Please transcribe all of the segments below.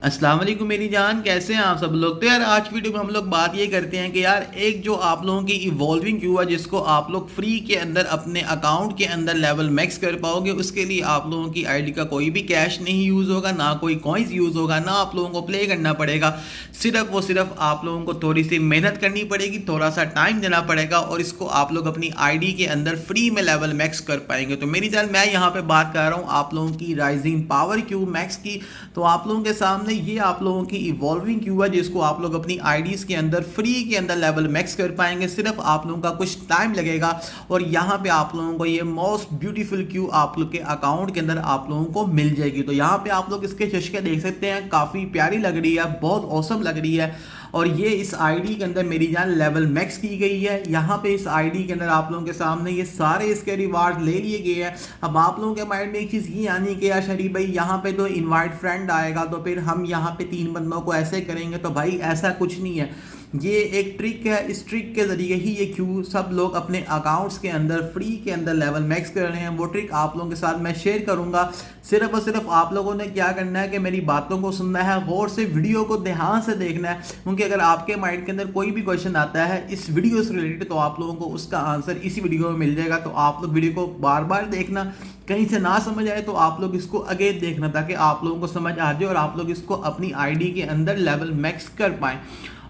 अस्सलाम वालेकुम मेरी जान, कैसे हैं आप सब लोग। तो यार आज वीडियो में हम लोग बात ये करते हैं कि यार एक जो आप लोगों की इवॉल्विंग क्यू है जिसको आप लोग फ्री के अंदर अपने अकाउंट के अंदर लेवल मैक्स कर पाओगे। उसके लिए आप लोगों की आईडी का कोई भी कैश नहीं यूज़ होगा, ना कोई कॉइन्स यूज़ होगा, ना आप लोगों को प्ले करना पड़ेगा। सिर्फ आप लोगों को थोड़ी सी मेहनत करनी पड़ेगी, थोड़ा सा टाइम देना पड़ेगा और इसको आप लोग अपनी आईडी के अंदर फ्री में लेवल मैक्स कर पाएंगे। तो मेरी जान मैं यहाँ पे बात कर रहा हूँ आप लोगों की राइजिंग पावर क्यू मैक्स की। तो आप लोगों के सामने ये आप लोगों की इवॉल्विंग क्यू है जिसको आप लोग अपनी आईडीज के अंदर फ्री के अंदर लेवल मैक्स कर पाएंगे। सिर्फ आप लोगों का कुछ टाइम लगेगा और यहाँ पे आप लोगों को ये मोस्ट ब्यूटीफुल क्यू आप लोग के अकाउंट के अंदर आप लोगों को मिल जाएगी। तो यहाँ पे आप लोग इसके चश्के देख सकते हैं, काफ़ी प्यारी लग रही है, बहुत औसम लग रही है। और ये इस आईडी के अंदर मेरी जान लेवल मैक्स की गई है। यहाँ पे इस आईडी के अंदर आप लोगों के सामने ये सारे इसके रिवार्ड ले लिए गए हैं। अब आप लोगों के माइंड में एक चीज़ ये आनी कि यार शरीफ भाई यहाँ पे तो इनवाइट फ्रेंड आएगा तो फिर हम यहाँ पे 3 बंदों को ऐसे करेंगे। तो भाई ऐसा कुछ नहीं है, ये एक ट्रिक है। इस ट्रिक के जरिए ही ये क्यू सब लोग अपने अकाउंट्स के अंदर फ्री के अंदर लेवल मैक्स कर रहे हैं। वो ट्रिक आप लोगों के साथ मैं शेयर करूंगा। सिर्फ और सिर्फ आप लोगों ने क्या करना है कि मेरी बातों को सुनना है, गौर से वीडियो को ध्यान से देखना है, क्योंकि अगर आपके माइंड के अंदर कोई भी क्वेश्चन आता है इस वीडियो से रिलेटेड तो आप लोगों को उसका आंसर इसी वीडियो में मिल जाएगा। तो आप लोग वीडियो को बार बार देखना, कहीं से ना समझ आए तो आप लोग इसको अगेन देखना ताकि आप लोगों को समझ आ जाए और आप लोग इसको अपनी आईडी के अंदर लेवल मैक्स कर पाएं।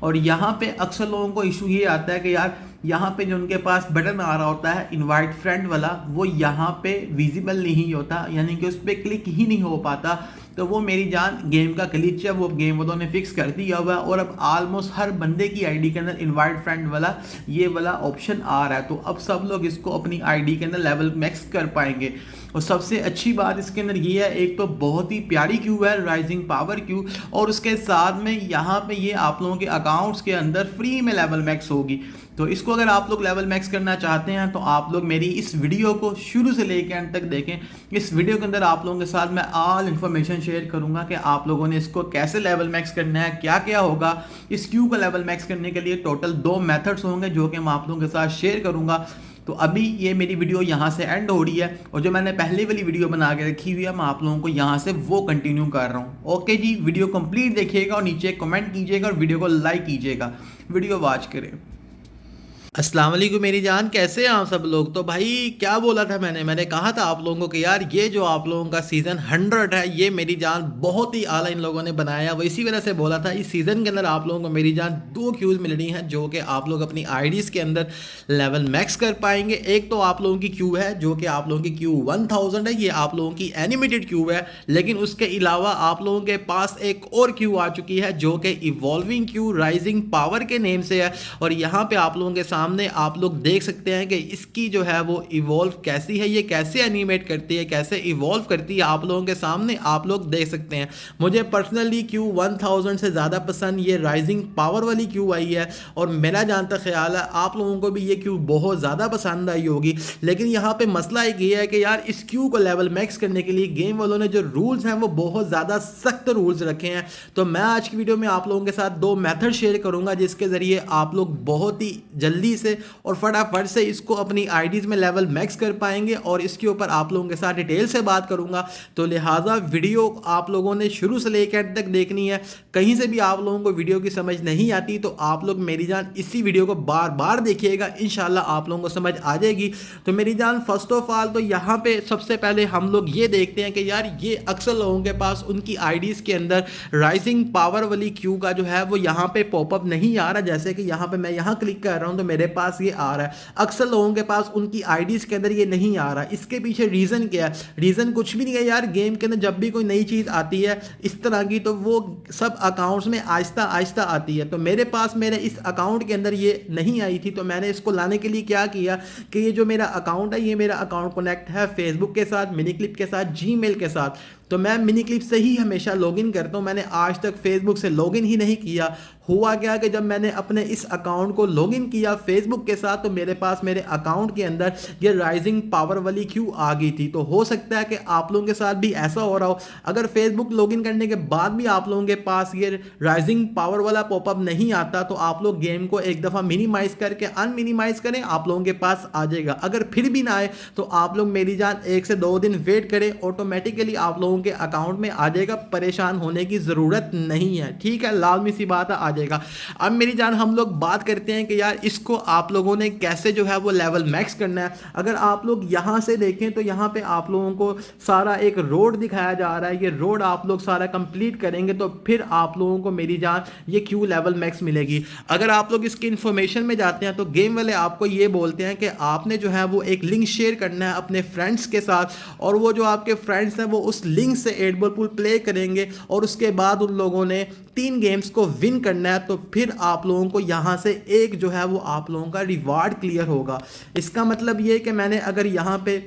और यहाँ पे अक्सर लोगों को इशू ये आता है कि यार यहाँ पे जो उनके पास बटन आ रहा होता है इनवाइट फ्रेंड वाला, वो यहाँ पे विजिबल नहीं होता, यानी कि उस पर क्लिक ही नहीं हो पाता। तो वो मेरी जान गेम का ग्लिच है, वो गेम वालों ने फिक्स कर दिया हुआ है और अब ऑलमोस्ट हर बंदे की आईडी के अंदर इनवाइट फ्रेंड वाला ये वाला ऑप्शन आ रहा है। तो अब सब लोग इसको अपनी आईडी के अंदर लेवल मैक्स कर पाएंगे। और सबसे अच्छी बात इसके अंदर ये है, एक तो बहुत ही प्यारी क्यू है राइजिंग पावर क्यू, और उसके साथ में यहाँ पे ये आप लोगों के अकाउंट्स के अंदर फ्री में लेवल मैक्स होगी। तो इसको अगर आप लोग लेवल मैक्स करना चाहते हैं तो आप लोग मेरी इस वीडियो को शुरू से लेकर एंड तक देखें। इस वीडियो के अंदर आप लोगों के साथ मैं ऑल इन्फॉर्मेशन शेयर करूंगा कि आप लोगों ने इसको कैसे लेवल मैक्स करना है, क्या क्या होगा। इस क्यू को लेवल मैक्स करने के लिए टोटल 2 मेथड्स होंगे जो कि मैं आप लोगों के साथ शेयर करूंगा। तो अभी ये मेरी वीडियो यहाँ से एंड हो रही है और जो मैंने पहले वाली वीडियो बना के रखी हुई है मैं आप लोगों को यहाँ से वो कंटिन्यू कर रहा हूँ। ओके जी, वीडियो कंप्लीट देखिएगा और नीचे कमेंट कीजिएगा और वीडियो को लाइक कीजिएगा, वीडियो वॉच करें। अस्सलाम वालेकुम मेरी जान, कैसे हैं आप सब लोग। तो भाई क्या बोला था मैंने कहा था आप लोगों को कि यार ये जो आप लोगों का सीज़न 100 है ये मेरी जान बहुत ही आला इन लोगों ने बनाया। वो इसी वजह से बोला था इस सीज़न के अंदर आप लोगों को मेरी जान 2 क्यूज़ मिल रही हैं जो कि आप लोग अपनी आईडीज़ के अंदर लेवल मैक्स कर पाएंगे। एक तो आप लोगों की क्यू है जो कि आप लोगों की क्यू 1000 है, ये आप लोगों की एनिमेटेड क्यू है। लेकिन उसके अलावा आप लोगों के पास एक और क्यू आ चुकी है जो कि इवॉल्विंग क्यू राइजिंग पावर के नेम से है। और यहाँ पे आप लोगों के सामने आप लोग देख सकते हैं कि इसकी जो है वो इवॉल्व कैसी है, ये कैसे एनिमेट करती है, कैसे इवॉल्व करती है, आप लोगों के सामने आप लोग देख सकते हैं। मुझे पर्सनली क्यू 1000 से ज़्यादा पसंद ये राइजिंग पावर वाली क्यू आई है और मेरा जहाँ तक ख्याल है आप लोगों को भी ये क्यू बहुत ज़्यादा पसंद आई होगी। लेकिन यहाँ पे मसला एक ये है कि यार इस क्यू को लेवल मैक्स करने के लिए गेम वालों ने जो रूल्स हैं वो बहुत ज़्यादा सख्त रूल्स रखे हैं। तो मैं आज की वीडियो में आप लोगों के साथ 2 मेथड शेयर करूँगा जिसके ज़रिए आप लोग बहुत ही जल्दी से और फटाफट से इसको अपनी आईडीज में लेवल मैक्स कर पाएंगे और इसके ऊपर आप लोगों के साथ डिटेल से बात करूंगा। तो लिहाजा वीडियो आप लोगों ने शुरू से लेकर एंड तक देखनी है। कहीं से भी आप लोगों को वीडियो की समझ नहीं आती तो आप लोग मेरी जान इसी वीडियो को बार बार देखिएगा, इंशाल्लाह आप लोगों को समझ आ जाएगी। तो मेरी जान फर्स्ट ऑफ ऑल तो यहाँ पे सबसे पहले हम लोग ये देखते हैं कि यार ये अक्सर लोगों के पास उनकी आईडीज के अंदर राइजिंग पावर वाली क्यू का जो है वो यहाँ पे पॉपअप नहीं आ रहा। जैसे कि यहाँ पे मैं यहाँ क्लिक कर रहा हूँ तो मेरे पास ये आ रहा है, अक्सर लोगों के पास उनकी आईडीज के अंदर ये नहीं आ रहा। इसके पीछे रीज़न क्या है? रीज़न कुछ भी नहीं है यार, गेम के अंदर जब भी कोई नई चीज़ आती है इस तरह की तो वो सब अकाउंट्स में आहिस्ता आहिस्ता आती है। तो मेरे पास मेरे इस अकाउंट के अंदर ये नहीं आई थी, तो मैंने इसको लाने के लिए क्या किया कि ये जो मेरा अकाउंट है ये मेरा अकाउंट कनेक्ट है फेसबुक के साथ, मिनी क्लिप के साथ, जीमेल के साथ। तो मैं मिनी क्लिप से ही हमेशा लॉगिन करता हूँ, मैंने आज तक फेसबुक से लॉगिन ही नहीं किया। हुआ क्या कि जब मैंने अपने इस अकाउंट को लॉगिन किया फेसबुक के साथ तो मेरे पास मेरे अकाउंट के अंदर ये राइजिंग पावर वाली क्यू आ गई थी। तो हो सकता है कि आप लोगों के साथ भी ऐसा हो रहा हो। अगर फेसबुक लॉगिन करने के बाद भी आप लोगों के पास ये राइजिंग पावर वाला पॉपअप नहीं आता तो आप लोग गेम को एक दफ़ा मिनिमाइज करके अनमिनिमाइज करें, आप लोगों के पास आ जाएगा। अगर फिर भी ना आए तो आप लोग मेरी जान 1 से 2 दिन वेट करें, ऑटोमेटिकली आप लोगों लोगों के अकाउंट में आ जाएगा, परेशान होने की ज़रूरत नहीं है, ठीक है, लाजमी सी बात है, आ जाएगा। अब मेरी जान हम लोग बात करते हैं कि यार इसको आप लोगों ने कैसे जो है वो लेवल मैक्स करना है। अगर आप लोग यहाँ से देखें तो यहाँ पे आप लोगों को सारा एक रोड दिखाया जा रहा है, ये रोड आप लोग सारा कंप्लीट करेंगे तो फिर आप लोगों को मेरी जान ये क्यू लेवल मैक्स मिलेगी। अगर आप लोग इसकी इन्फॉर्मेशन में जाते हैं तो गेम वाले आपको ये बोलते हैं कि आपने जो है वो एक लिंक शेयर करना है अपने फ्रेंड्स के साथ, और वो जो आपके फ्रेंड्स हैं वो उस लिंक से 8 बॉल पूल प्ले करेंगे और उसके बाद उन लोगों ने 3 गेम्स को विन करना है, तो फिर आप लोगों को यहाँ से एक जो है वो आप लोगों का रिवार्ड क्लियर होगा। इसका मतलब ये कि मैंने अगर यहाँ पे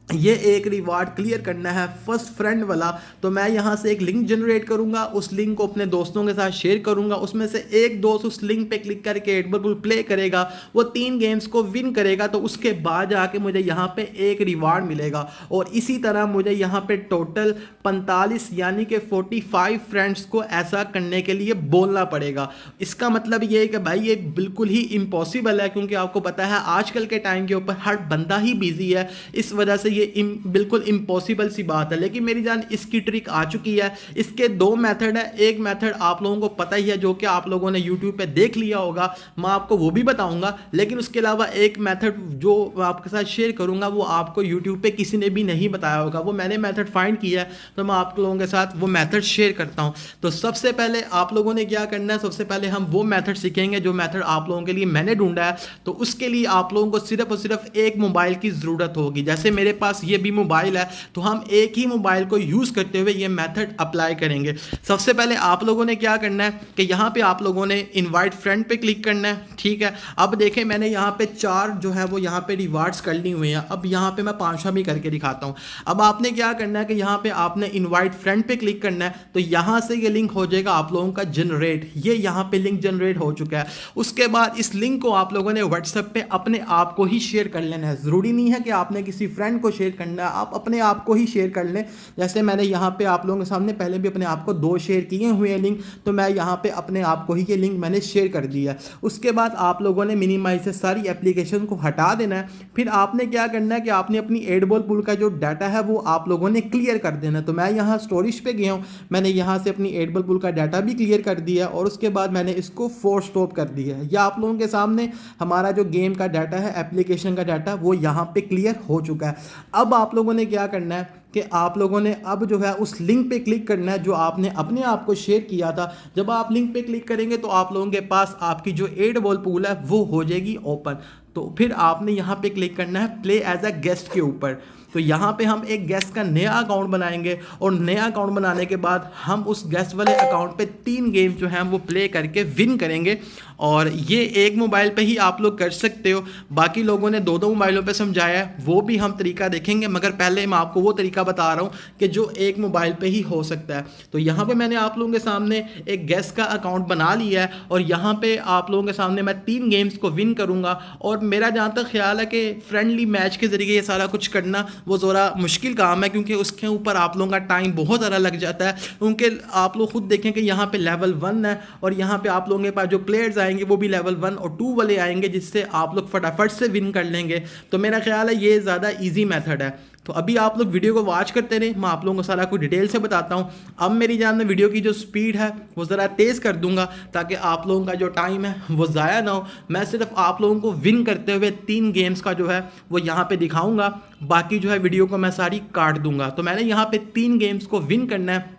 ये एक रिवार्ड क्लियर करना है फर्स्ट फ्रेंड वाला, तो मैं यहाँ से एक लिंक जनरेट करूँगा, उस लिंक को अपने दोस्तों के साथ शेयर करूँगा, उसमें से एक दोस्त उस लिंक पे क्लिक करके 8 बॉल प्ले करेगा, वो 3 गेम्स को विन करेगा, तो उसके बाद जाके मुझे यहाँ पे एक रिवार्ड मिलेगा। और इसी तरह मुझे यहाँ पे टोटल 45 यानी कि 45 फ्रेंड्स को ऐसा करने के लिए बोलना पड़ेगा। इसका मतलब ये है कि भाई ये बिल्कुल ही इम्पॉसिबल है, क्योंकि आपको पता है आजकल के टाइम के ऊपर हर बंदा ही बिजी है, इस वजह से ये बिल्कुल इम्पॉसिबल सी बात है। लेकिन मेरी जान इसकी ट्रिक आ चुकी है। इसके 2 मेथड है। एक मेथड आप लोगों को पता ही है जो कि आप लोगों ने यूट्यूब पे देख लिया होगा, मैं आपको वो भी बताऊंगा, लेकिन उसके अलावा एक मेथड जो आपके साथ शेयर करूंगा वो आपको यूट्यूब पे किसी ने भी नहीं बताया होगा, वो मैंने मेथड फाइंड किया है, तो मैं आप लोगों के साथ वो मेथड शेयर करता हूं। तो सबसे पहले आप लोगों ने क्या करना है, सबसे पहले हम वो मेथड सीखेंगे जो मेथड आप लोगों के लिए मैंने ढूंढा है। तो उसके लिए आप लोगों को सिर्फ और सिर्फ एक मोबाइल की ज़रूरत होगी। जैसे मेरे पास ये भी मोबाइल है, तो हम एक ही मोबाइल को यूज़ करते हुए ये मेथड अप्लाई करेंगे। सबसे पहले आप लोगों ने क्या करना है कि यहाँ पे आप लोगों ने इनवाइट फ्रेंड पे क्लिक करना है, ठीक है। अब देखें मैंने यहाँ पे 4 जो है वो यहाँ पे रिवार्ड्स कर ली हुई हैं। अब यहाँ पे मैं 5वां भी करके दिखाता हूँ। अब आपने क्या करना है कि यहाँ पे आपने इनवाइट फ्रेंड पे क्लिक करना है, तो यहाँ से ये लिंक हो जाएगा आप लोगों का जनरेट। ये यहाँ पे लिंक जनरेट हो चुका है। उसके बाद इस लिंक को आप लोगों ने व्हाट्सएप पे अपने आप को ही शेयर कर लेना है। ज़रूरी नहीं है कि आपने किसी फ्रेंड को शेयर करना है, आप अपने आप को ही शेयर कर लें। जैसे मैंने यहाँ पे आप लोगों के सामने पहले भी अपने आप को 2 शेयर किए हुए हैं लिंक, तो मैं यहाँ पे अपने आप को ही ये लिंक मैंने शेयर कर दिया। उसके बाद आप लोगों ने मिनिमाइज से सारी एप्लीकेशन को हटा देना है। फिर आपने क्या करना है कि आपने अपनी 8 बॉल पूल का जो डाटा है वो आप लोगों ने क्लियर कर देना है। तो मैं यहाँ स्टोरेज पे गया हूँ, मैंने यहाँ से अपनी 8 बॉल पूल का डाटा भी क्लियर कर दिया और उसके बाद मैंने इसको फोर्स स्टॉप कर दिया है। या आप लोगों के सामने हमारा जो गेम का डाटा है, एप्लीकेशन का डाटा, वो यहाँ पे क्लियर हो चुका है। अब आप लोगों ने क्या करना है कि आप लोगों ने अब जो है उस लिंक पे क्लिक करना है जो आपने अपने आप को शेयर किया था। जब आप लिंक पे क्लिक करेंगे तो आप लोगों के पास आपकी जो 8 बॉल पूल है वो हो जाएगी ओपन। तो फिर आपने यहाँ पे क्लिक करना है प्ले एज अ गेस्ट के ऊपर। तो यहाँ पे हम एक गेस्ट का नया अकाउंट बनाएंगे और नया अकाउंट बनाने के बाद हम उस गेस्ट वाले अकाउंट पे 3 गेम जो हैं वो प्ले करके विन करेंगे। और ये एक मोबाइल पे ही आप लोग कर सकते हो, बाकी लोगों ने 2-2 मोबाइलों पे समझाया है, वो भी हम तरीका देखेंगे, मगर पहले मैं आपको वो तरीका बता रहा हूँ कि जो एक मोबाइल पे ही हो सकता है। तो यहाँ पे मैंने आप लोगों के सामने एक गेस्ट का अकाउंट बना लिया है और यहाँ पे आप लोगों के सामने मैं 3 गेम्स को विन करूँगा। और मेरा जहाँ तक ख्याल है कि फ्रेंडली मैच के ज़रिए ये सारा कुछ करना वो ज़रा मुश्किल काम है, क्योंकि उसके ऊपर आप लोगों का टाइम बहुत ज़्यादा लग जाता है। क्योंकि आप लोग खुद देखें कि यहाँ पे लेवल 1 है और यहाँ पे आप लोगों के पास जो प्लेयर्स आएंगे वो भी लेवल 1 और 2 वाले आएंगे, जिससे आप लोग फटाफट से विन कर लेंगे। तो मेरा ख्याल है ये ज़्यादा ईजी मेथड है। तो अभी आप लोग वीडियो को वॉच करते रहे, मैं आप लोगों को सारा कुछ डिटेल से बताता हूँ। अब मेरी जान में वीडियो की जो स्पीड है वो ज़रा तेज़ कर दूंगा ताकि आप लोगों का जो टाइम है वो ज़ाया ना हो। मैं सिर्फ आप लोगों को विन करते हुए 3 गेम्स का जो है वो यहाँ पे दिखाऊंगा, बाकी जो है वीडियो को मैं सारी काट दूंगा। तो मैंने यहाँ पे 3 गेम्स को विन करना है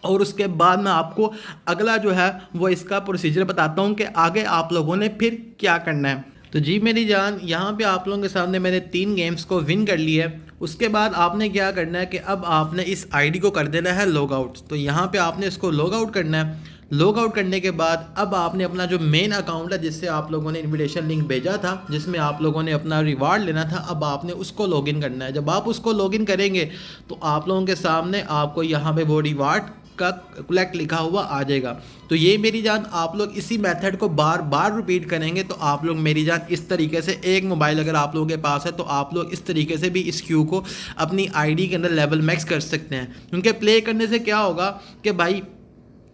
और उसके बाद मैं आपको अगला जो है वो इसका प्रोसीजर बताता हूँ कि आगे आप लोगों ने फिर क्या करना है। तो जी मेरी जान, यहाँ पे आप लोगों के सामने मैंने 3 गेम्स को विन कर लिया है। उसके बाद आपने क्या करना है कि अब आपने इस आईडी को कर देना है लॉग आउट। तो यहाँ पे आपने इसको लॉग आउट करना है। लॉग आउट करने के बाद अब आपने अपना जो मेन अकाउंट है जिससे आप लोगों ने इनविटेशन लिंक भेजा था, जिसमें आप लोगों ने अपना रिवार्ड लेना था, अब आपने उसको लॉगिन करना है। जब आप उसको लॉगिन करेंगे तो आप लोगों के सामने आपको यहाँ पे वो रिवार्ड का कलेक्ट लिखा हुआ आ जाएगा। तो ये मेरी जान आप लोग इसी मेथड को बार बार रिपीट करेंगे तो आप लोग मेरी जान इस तरीके से, एक मोबाइल अगर आप लोगों के पास है तो आप लोग इस तरीके से भी इस क्यू को अपनी आईडी के अंदर लेवल मैक्स कर सकते हैं। क्योंकि प्ले करने से क्या होगा कि भाई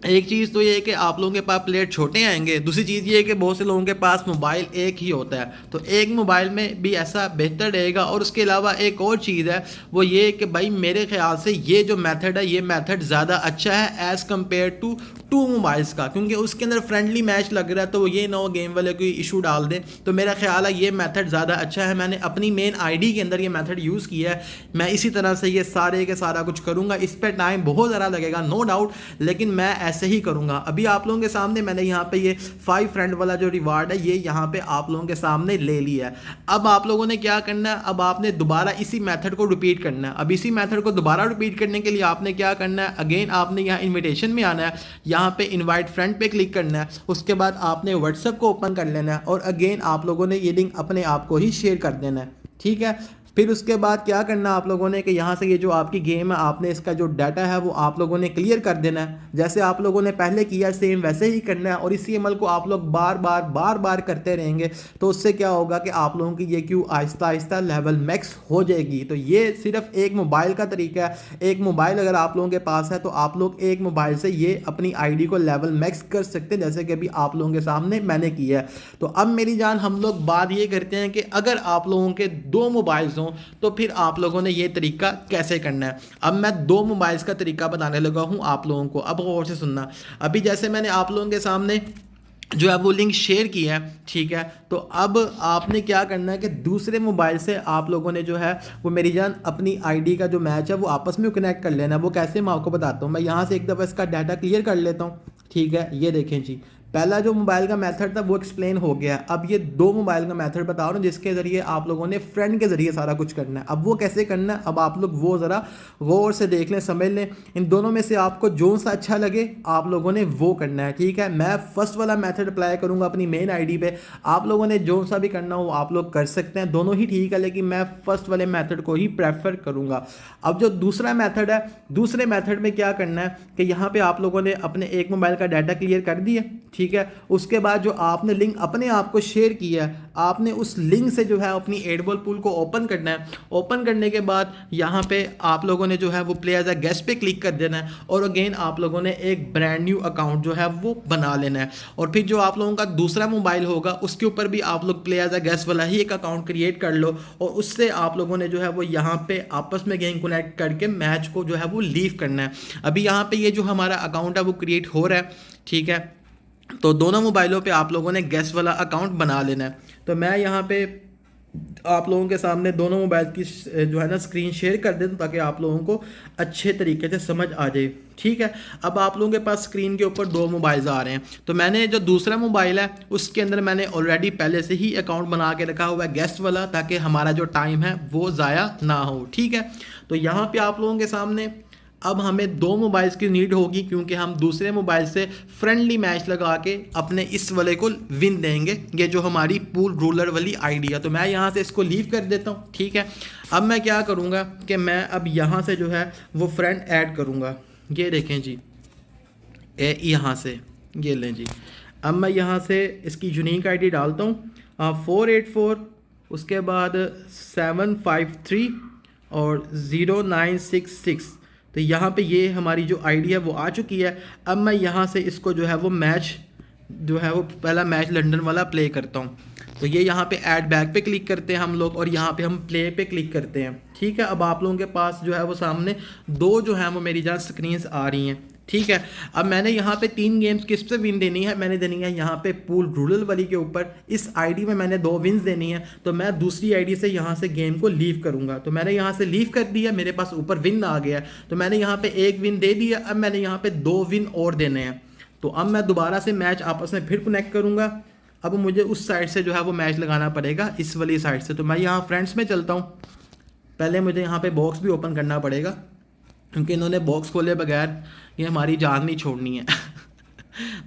एक चीज़ तो ये है कि आप लोगों के पास प्लेयर छोटे आएंगे, दूसरी चीज़ ये है कि बहुत से लोगों के पास मोबाइल एक ही होता है, तो एक मोबाइल में भी ऐसा बेहतर रहेगा। और उसके अलावा एक और चीज़ है, वो ये है कि भाई मेरे ख्याल से ये जो मेथड है, ये मेथड ज़्यादा अच्छा है as compared to to mobiles का, क्योंकि उसके अंदर फ्रेंडली मैच लग रहा है, तो ये ना हो गेम वाले कोई इशू डाल दें। तो मेरा ख्याल है ये मेथड ज़्यादा अच्छा है। मैंने अपनी मेन आईडी के अंदर ये मेथड यूज़ किया है। मैं इसी तरह से ये सारे के सारा कुछ करूँगा। इस पर टाइम बहुत ज़्यादा लगेगा नो डाउट, लेकिन मैं ऐसे ही करूँगा। अभी आप लोगों के सामने मैंने यहाँ पे ये 5 फ्रेंड वाला जो रिवार्ड है, ये यहाँ पे आप लोगों के सामने ले लिया है। अब आप लोगों ने क्या करना है, अब आपने दोबारा इसी मेथड को रिपीट करना है। अब इसी मेथड को दोबारा रिपीट करने के लिए आपने क्या करना है, अगेन आपने यहाँ इन्विटेशन में आना है, यहाँ पे इनवाइट फ्रेंड पे क्लिक करना है, उसके बाद आपने व्हाट्सएप को ओपन कर लेना है और अगेन आप लोगों ने ये लिंक अपने आप को ही शेयर कर देना है, ठीक है। फिर उसके बाद क्या करना आप लोगों ने कि यहाँ से ये जो आपकी गेम है, आपने इसका जो डाटा है वो आप लोगों ने क्लियर कर देना है। जैसे आप लोगों ने पहले किया सेम वैसे ही करना है, और इसी अमल को आप लोग बार बार करते रहेंगे। तो उससे क्या होगा कि आप लोगों की ये Q Aahista Aahista level max हो जाएगी। तो ये सिर्फ एक मोबाइल का तरीका है। एक मोबाइल अगर आप लोगों के पास है तो आप लोग एक मोबाइल से ये अपनी आईडी को लेवल मैक्स कर सकते हैं, जैसे कि अभी आप लोगों के सामने मैंने किया है। तो अब मेरी जान हम लोग बात ये करते हैं कि अगर आप लोगों के 2 मोबाइल्स तो फिर आप लोगों ने ये तरीका कैसे करना है। अब मैं 2 मोबाइल्स का तरीका बताने लगा हूं आप लोगों को, अब गौर से सुनना। अभी जैसे मैंने आप लोगों के सामने जो है वो लिंक शेयर किया है, ठीक है। तो अब आपने क्या करना है कि दूसरे मोबाइल से आप लोगों ने जो है वो मेरी जान अपनी आईडी का जो मैच है वो आपस में कनेक्ट कर लेना है। वो कैसे मैं आपको बताता हूँ। मैं यहाँ से एक दफ़ा इसका डाटा क्लियर कर लेता हूँ, ठीक है। ये देखें जी, पहला जो मोबाइल का मेथड था वो एक्सप्लेन हो गया। अब ये 2 मोबाइल का मेथड बता रहा हूँ जिसके ज़रिए आप लोगों ने फ्रेंड के ज़रिए सारा कुछ करना है। अब वो कैसे करना है, अब आप लोग वो ज़रा गौर से देख लें, समझ लें। इन दोनों में से आपको जो सा अच्छा लगे आप लोगों ने वो करना है, ठीक है। मैं फर्स्ट वाला मेथड अप्लाई करूँगा अपनी मेन आईडी पे। आप लोगों ने जो सा भी करना हो आप लोग कर सकते हैं, दोनों ही ठीक है, लेकिन मैं फर्स्ट वाले मेथड को ही प्रेफर करूँगा। अब जो दूसरा मेथड है, दूसरे मेथड में क्या करना है कि यहाँ पर आप लोगों ने अपने एक मोबाइल का डाटा क्लियर कर दिया, ठीक है। उसके बाद जो आपने लिंक अपने आप को शेयर किया है, आपने उस लिंक से जो है अपनी एडबॉल पूल को ओपन करना है। ओपन करने के बाद यहाँ पे आप लोगों ने जो है वो प्ले एज अ गेस्ट पे क्लिक कर देना है, और अगेन आप लोगों ने एक ब्रांड न्यू अकाउंट जो है वो बना लेना है। और फिर जो आप लोगों का दूसरा मोबाइल होगा उसके ऊपर भी आप लोग प्ले एज अ गेस्ट वाला ही एक अकाउंट क्रिएट कर लो, और उससे आप लोगों ने जो है वो यहाँ पे आपस में गेम कनेक्ट करके मैच को जो है वो लीव करना है। अभी यहाँ पे ये जो हमारा अकाउंट है वो क्रिएट हो रहा है, ठीक है। तो दोनों मोबाइलों पे आप लोगों ने गेस्ट वाला अकाउंट बना लेना है। तो मैं यहाँ पे आप लोगों के सामने दोनों मोबाइल की जो है ना स्क्रीन शेयर कर देता हूँ ताकि आप लोगों को अच्छे तरीके से समझ आ जाए, ठीक है। अब आप लोगों के पास स्क्रीन के ऊपर 2 मोबाइल्स आ रहे हैं। तो मैंने जो दूसरा मोबाइल है उसके अंदर मैंने ऑलरेडी पहले से ही अकाउंट बना के रखा हुआ है गेस्ट वाला, ताकि हमारा जो टाइम है वो ज़ाया ना हो, ठीक है। तो यहाँ पर आप लोगों के सामने अब हमें 2 मोबाइल्स की नीड होगी, क्योंकि हम दूसरे मोबाइल से फ्रेंडली मैच लगा के अपने इस वाले को विन देंगे। ये जो हमारी पूल रूलर वाली आइडिया, तो मैं यहाँ से इसको लीव कर देता हूँ, ठीक है। अब मैं क्या करूँगा कि मैं अब यहाँ से जो है वो फ्रेंड ऐड करूँगा। ये देखें जी, यहाँ से ये लें जी। अब मैं यहाँ से इसकी यूनिक आईडी डालता हूँ 484, उसके बाद 753 और 0966। तो यहाँ पे ये हमारी जो आईडी है वो आ चुकी है। अब मैं यहाँ से इसको जो है वो मैच जो है वो पहला मैच लंदन वाला प्ले करता हूँ। तो ये यहाँ पे ऐड बैक पे क्लिक करते हैं हम लोग, और यहाँ पे हम प्ले पे क्लिक करते हैं, ठीक है। अब आप लोगों के पास जो है वो सामने 2 जो है वो मेरी जहाँ स्क्रीन्स आ रही हैं, ठीक है। अब मैंने यहाँ पे 3 गेम्स किस पे विन देनी है, मैंने देनी है यहाँ पे पूल रूरल वाली के ऊपर। इस आईडी में मैंने 2 विन्स देनी है, तो मैं दूसरी आईडी से यहाँ से गेम को लीव करूँगा। तो मैंने यहाँ से लीव कर दिया, मेरे पास ऊपर विन आ गया। तो मैंने यहाँ पे 1 विन दे दिया। अब मैंने यहाँ पे 2 विन और देने हैं। तो अब मैं दोबारा से मैच आपस में फिर कनेक्ट करूँगा। अब मुझे उस साइड से जो है वो मैच लगाना पड़ेगा, इस वाली साइड से। तो मैं यहाँ फ्रेंड्स में चलता हूँ। पहले मुझे यहाँ पे बॉक्स भी ओपन करना पड़ेगा, क्योंकि इन्होंने बॉक्स खोले बगैर ये हमारी जान नहीं छोड़नी है।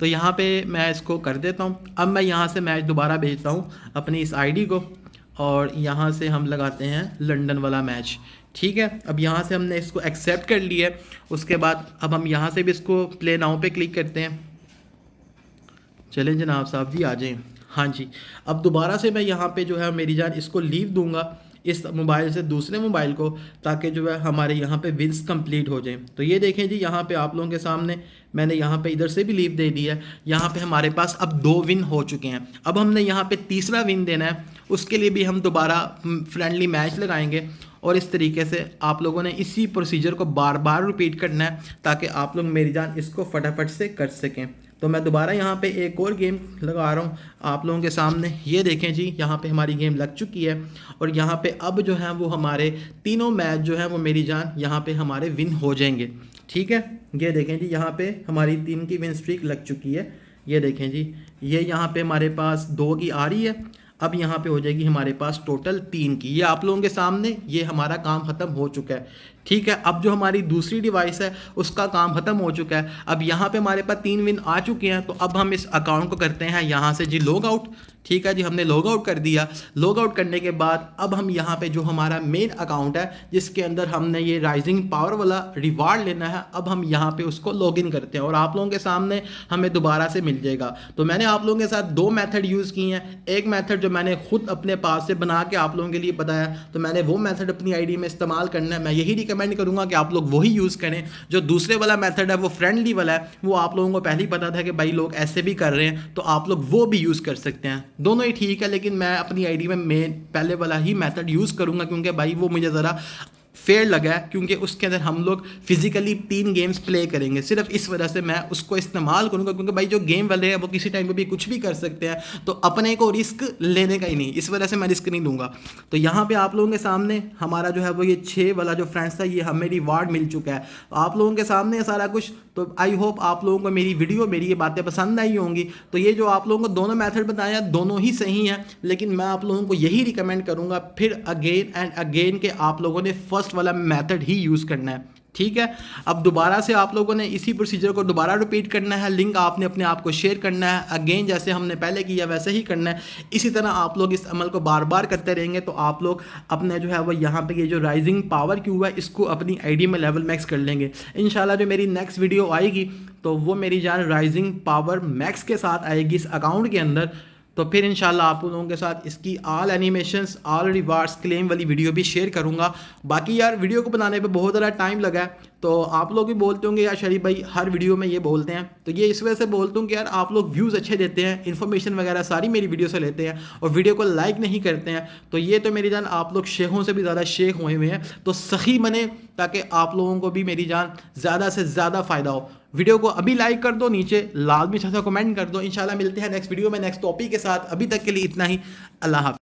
तो यहाँ पे मैं इसको कर देता हूँ। अब मैं यहाँ से मैच दोबारा भेजता हूँ अपनी इस आईडी को, और यहाँ से हम लगाते हैं लंदन वाला मैच, ठीक है। अब यहाँ से हमने इसको एक्सेप्ट कर लिया है। उसके बाद अब हम यहाँ से भी इसको प्ले नाउ पे क्लिक करते हैं। चलें जनाब साहब जी, आ जाएं। हाँ जी, अब दोबारा से मैं यहाँ पे जो है मेरी जान इसको लीव दूंगा। इस मोबाइल से दूसरे मोबाइल को, ताकि जो है हमारे यहाँ पे विंस कंप्लीट हो जाए। तो ये देखें जी, यहाँ पे आप लोगों के सामने मैंने यहाँ पे इधर से भी लीव दे दी है। यहाँ पे हमारे पास अब 2 विन हो चुके हैं। अब हमने यहाँ पे तीसरा विन देना है, उसके लिए भी हम दोबारा फ्रेंडली मैच लगाएंगे और इस तरीके से आप लोगों ने इसी प्रोसीजर को बार बार रिपीट करना है, ताकि आप लोग मेरी जान इसको फटाफट से कर सकें। तो मैं दोबारा यहाँ पे एक और गेम लगा रहा हूँ आप लोगों के सामने। ये देखें जी, यहाँ पे हमारी गेम लग चुकी है और यहाँ पे अब जो है वो हमारे तीनों मैच जो है वो मेरी जान यहाँ पे हमारे विन हो जाएंगे। ठीक है, ये देखें जी, यहाँ पे हमारी 3 की विन स्ट्रीक लग चुकी है। ये देखें जी, ये यहाँ पे हमारे पास 2 की आ रही है। अब यहाँ पे हो जाएगी हमारे पास टोटल 3 की। ये आप लोगों के सामने ये हमारा काम ख़त्म हो चुका है। ठीक है, अब जो हमारी दूसरी डिवाइस है उसका काम ख़त्म हो चुका है। अब यहाँ पे हमारे पास 3 विन आ चुके हैं। तो अब हम इस अकाउंट को करते हैं यहाँ से जी लॉग आउट। ठीक है जी, हमने लॉग आउट कर दिया। लॉग आउट करने के बाद अब हम यहाँ पे जो हमारा मेन अकाउंट है जिसके अंदर हमने ये राइजिंग पावर वाला रिवार्ड लेना है, अब हम यहाँ पे उसको लॉग इन करते हैं और आप लोगों के सामने हमें दोबारा से मिल जाएगा। तो मैंने आप लोगों के साथ 2 मेथड यूज़ किए हैं। एक मेथड जो मैंने खुद अपने पास से बना के आप लोगों के लिए बताया, तो मैंने वो मेथड अपनी आईडी में इस्तेमाल करना है। मैं यही रिकमेंड करूँगा कि आप लोग वही यूज़ करें। जो दूसरे वाला मेथड है वो फ्रेंडली वाला है, वो आप लोगों को पहले ही पता था कि भाई लोग ऐसे भी कर रहे हैं, तो आप लोग वो भी यूज़ कर सकते हैं। दोनों ही ठीक है, लेकिन मैं अपनी आईडी में पहले वाला ही मेथड यूज़ करूँगा, क्योंकि भाई वो मुझे ज़रा फेयर लगा है, क्योंकि उसके अंदर हम लोग फिजिकली 3 गेम्स प्ले करेंगे। सिर्फ इस वजह से मैं उसको इस्तेमाल करूंगा, क्योंकि भाई जो गेम वाले हैं वो किसी टाइम पे भी कुछ भी कर सकते हैं, तो अपने को रिस्क लेने का ही नहीं, इस वजह से मैं रिस्क नहीं दूंगा। तो यहाँ पे आप लोगों के सामने हमारा जो है वो ये 6 वाला जो फ्रेंड्स था, ये हमें रिवार्ड मिल चुका है आप लोगों के सामने है सारा कुछ। तो आई होप आप लोगों को मेरी वीडियो, मेरी ये बातें पसंद आई होंगी। तो ये जो आप लोगों को दोनों मेथड बताया, दोनों ही सही हैं, लेकिन मैं आप लोगों को यही रिकमेंड करूँगा फिर अगेन एंड अगेन के आप लोगों ने फर्स्ट वाला मेथड ही यूज़ करना है। ठीक है, अब दोबारा से आप लोगों ने इसी प्रोसीजर को दोबारा रिपीट करना है। लिंक आपने अपने आप को शेयर करना है, अगेन जैसे हमने पहले किया वैसे ही करना है। इसी तरह आप लोग इस अमल को बार बार करते रहेंगे, तो आप लोग अपने जो है वो यहाँ पे ये जो राइजिंग पावर क्यूब है इसको अपनी आईडी में लेवल मैक्स कर लेंगे। इंशाल्लाह जो मेरी नेक्स्ट वीडियो आएगी तो वो मेरी जान राइजिंग पावर मैक्स के साथ आएगी इस अकाउंट के अंदर। तो फिर इंशाल्लाह आप लोगों के साथ इसकी all animations, all rewards claim वाली वीडियो भी शेयर करूंगा। बाकी यार वीडियो को बनाने पे बहुत ज़्यादा टाइम लगा है, तो आप लोग भी बोलते होंगे यार शरीफ भाई हर वीडियो में ये बोलते हैं, तो ये इस वजह से बोलता हूँ कि यार आप लोग व्यूज़ अच्छे देते हैं, इन्फॉर्मेशन वगैरह सारी मेरी वीडियो से लेते हैं और वीडियो को लाइक नहीं करते हैं। तो ये तो मेरी जान आप लोग शेखों से भी ज़्यादा शेख हुए हुए हैं, तो सही बने ताकि आप लोगों को भी मेरी जान ज़्यादा से ज़्यादा फ़ायदा हो। वीडियो को अभी लाइक कर दो, नीचे लाजमी अच्छा सा कमेंट कर दो। इंशाल्लाह मिलते हैं नेक्स्ट वीडियो में नेक्स्ट टॉपिक के साथ। अभी तक के लिए इतना ही, अल्लाह हाफ़िज़।